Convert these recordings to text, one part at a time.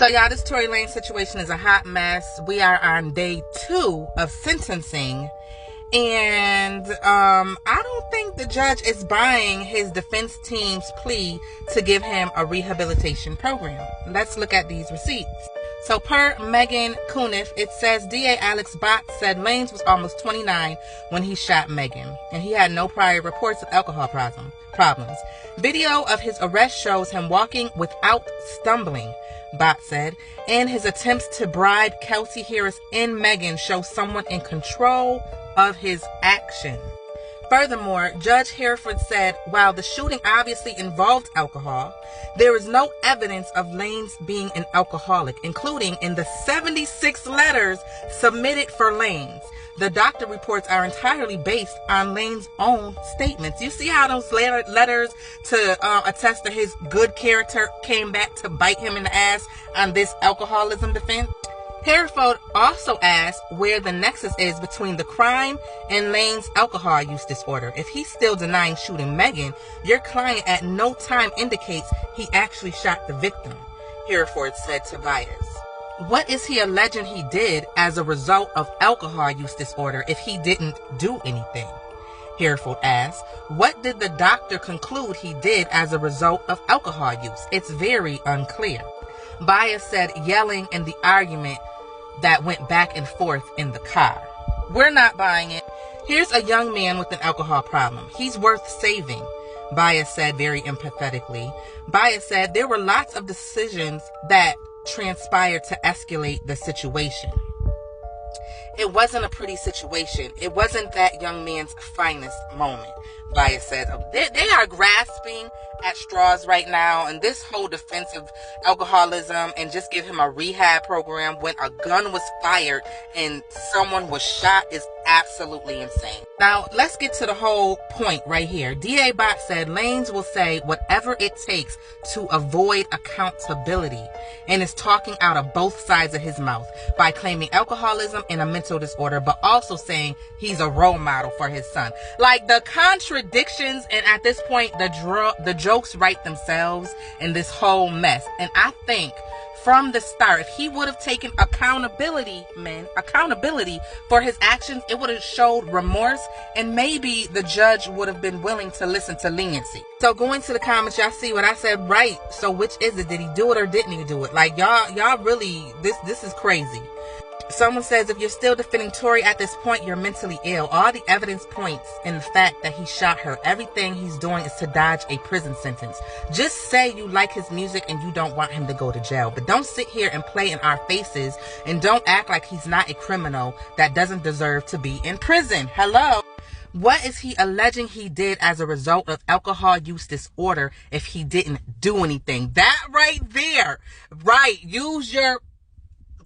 So y'all, this Tory Lanez situation is a hot mess. We are on day 2 of sentencing. And I don't think the judge is buying his defense team's plea to give him a rehabilitation program. Let's look at these receipts. So per Megan Cuniff, it says DA Alex Bott said Lanez was almost 29 when he shot Megan, and he had no prior reports of alcohol problems. Video of his arrest shows him walking without stumbling, Bott said, and his attempts to bribe Kelsey Harris and Megan show someone in control of his action. Furthermore, Judge Hereford said while the shooting obviously involved alcohol, there is no evidence of Lanez being an alcoholic, including in the 76 letters submitted for Lanez. The doctor reports are entirely based on Lanez's own statements. You see how those letters to attest to his good character came back to bite him in the ass on this alcoholism defense? Hereford also asked where the nexus is between the crime and Lanez's alcohol use disorder. If he's still denying shooting Megan, your client at no time indicates he actually shot the victim, Hereford said to Byers. What is he alleging he did as a result of alcohol use disorder if he didn't do anything? Hereford asked. What did the doctor conclude he did as a result of alcohol use? It's very unclear. Byers said yelling and the argument that went back and forth in the car. We're not buying it. Here's a young man with an alcohol problem. He's worth saving, Byers said very empathetically. Byers said there were lots of decisions that transpired to escalate the situation. It wasn't a pretty situation. It wasn't that young man's finest moment, Byers said. They are grasping at straws right now, and this whole defense of alcoholism and just give him a rehab program when a gun was fired and someone was shot is absolutely insane. Now, let's get to the whole point right here. DA Bott said Lanez will say whatever it takes to avoid accountability and is talking out of both sides of his mouth by claiming alcoholism and a mental disorder, but also saying he's a role model for his son. Like, the contradictions, and at this point, the jokes write themselves in this whole mess. And I think from the start, if he would have taken accountability for his actions, it would have showed remorse, and maybe the judge would have been willing to listen to leniency. So going to the comments, y'all see what I said, right? So which is it? Did he do it or didn't he do it? Like, y'all really, this is crazy. Someone says, if you're still defending Tory at this point, you're mentally ill. All the evidence points in the fact that he shot her. Everything he's doing is to dodge a prison sentence. Just say you like his music and you don't want him to go to jail. But don't sit here and play in our faces, and don't act like he's not a criminal that doesn't deserve to be in prison. Hello? What is he alleging he did as a result of alcohol use disorder if he didn't do anything? That right there. Right.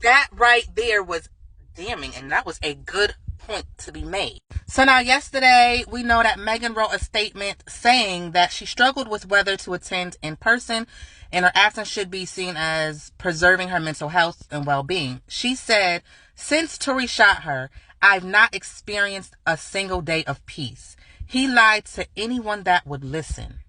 That right there was damning, and that was a good point to be made. So now yesterday, we know that Megan wrote a statement saying that she struggled with whether to attend in person, and her absence should be seen as preserving her mental health and well-being. She said, since Tory shot her, I've not experienced a single day of peace. He lied to anyone that would listen.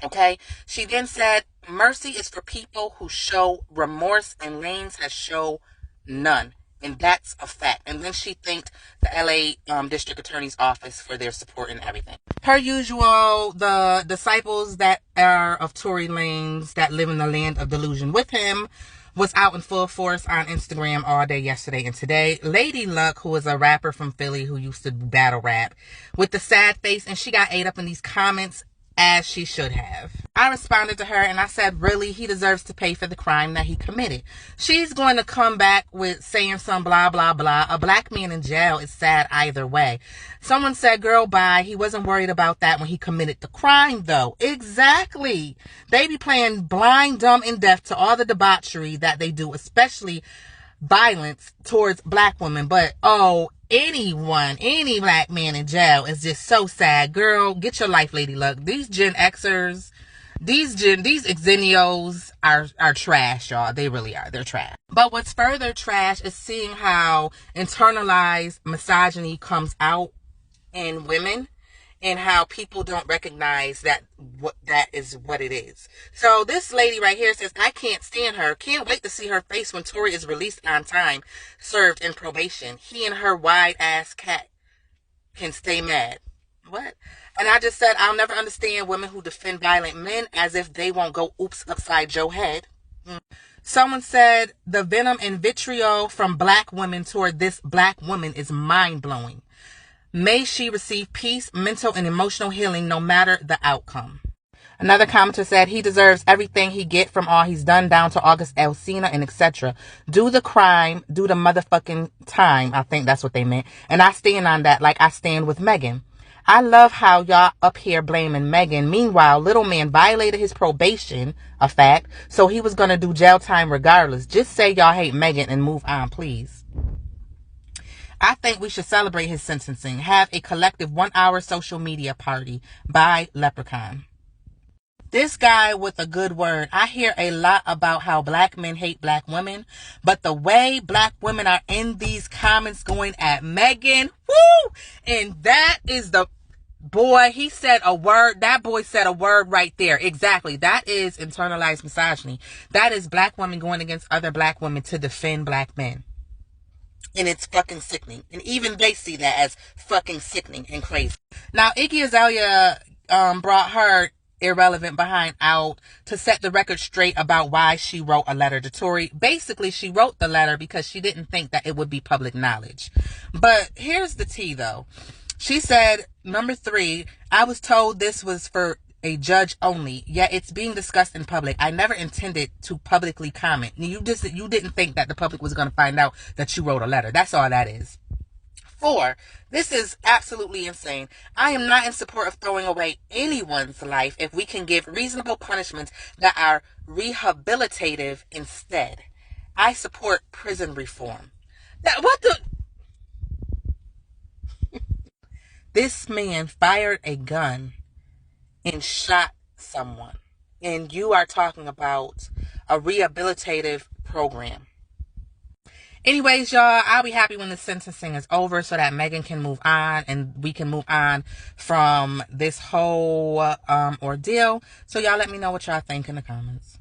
Okay? She then said, mercy is for people who show remorse, and Lanez has shown none. And that's a fact. And then she thanked the LA District Attorney's Office for their support and everything. Per usual, the disciples that are of Tory Lanez that live in the land of delusion with him was out in full force on Instagram all day yesterday and today. Lady Luck, who is a rapper from Philly who used to battle rap, with the sad face, and she got ate up in these comments as she should have. I responded to her and I said, really, he deserves to pay for the crime that he committed. She's going to come back with saying some blah, blah, blah. A black man in jail is sad either way. Someone said, girl, bye. He wasn't worried about that when he committed the crime, though. Exactly. They be playing blind, dumb, and deaf to all the debauchery that they do, especially violence towards black women. But, any black man in jail is just so sad. Girl, get your life, Lady Luck. These Gen Xers, these Xennials are trash, y'all. They really are. They're trash. But what's further trash is seeing how internalized misogyny comes out in women and how people don't recognize that is what it is. So this lady right here says, I can't stand her. Can't wait to see her face when Tory is released on time, served in probation. He and her wide ass cat can stay mad. What? And I just said, I'll never understand women who defend violent men as if they won't go oops upside your head. Someone said the venom and vitriol from black women toward this black woman is mind-blowing. May she receive peace, mental and emotional healing no matter the outcome. Another commenter said he deserves everything he get from all he's done down to August Alsina and etc. Do the crime, do the motherfucking time. I think that's what they meant. And I stand on that like I stand with Megan. I love how y'all up here blaming Megan. Meanwhile, little man violated his probation, a fact, so he was going to do jail time regardless. Just say y'all hate Megan and move on, please. I think we should celebrate his sentencing. Have a collective 1-hour social media party. By Leprechaun. This guy with a good word. I hear a lot about how black men hate black women, but the way black women are in these comments going at Megan, woo! And that is the boy, he said a word. That boy said a word right there. Exactly. That is internalized misogyny. That is black women going against other black women to defend black men. And it's fucking sickening. And even they see that as fucking sickening and crazy. Now, Iggy Azalea brought her irrelevant behind out to set the record straight about why she wrote a letter to Tory. Basically, she wrote the letter because she didn't think that it would be public knowledge. But here's the tea, though. She said, number 3, I was told this was for a judge only, yet it's being discussed in public. I never intended to publicly comment. You didn't think that the public was going to find out that you wrote a letter. That's all that is. 4, this is absolutely insane. I am not in support of throwing away anyone's life if we can give reasonable punishments that are rehabilitative instead. I support prison reform. What the? This man fired a gun and shot someone. And you are talking about a rehabilitative program. Anyways, y'all, I'll be happy when the sentencing is over so that Megan can move on and we can move on from this whole ordeal. So y'all let me know what y'all think in the comments.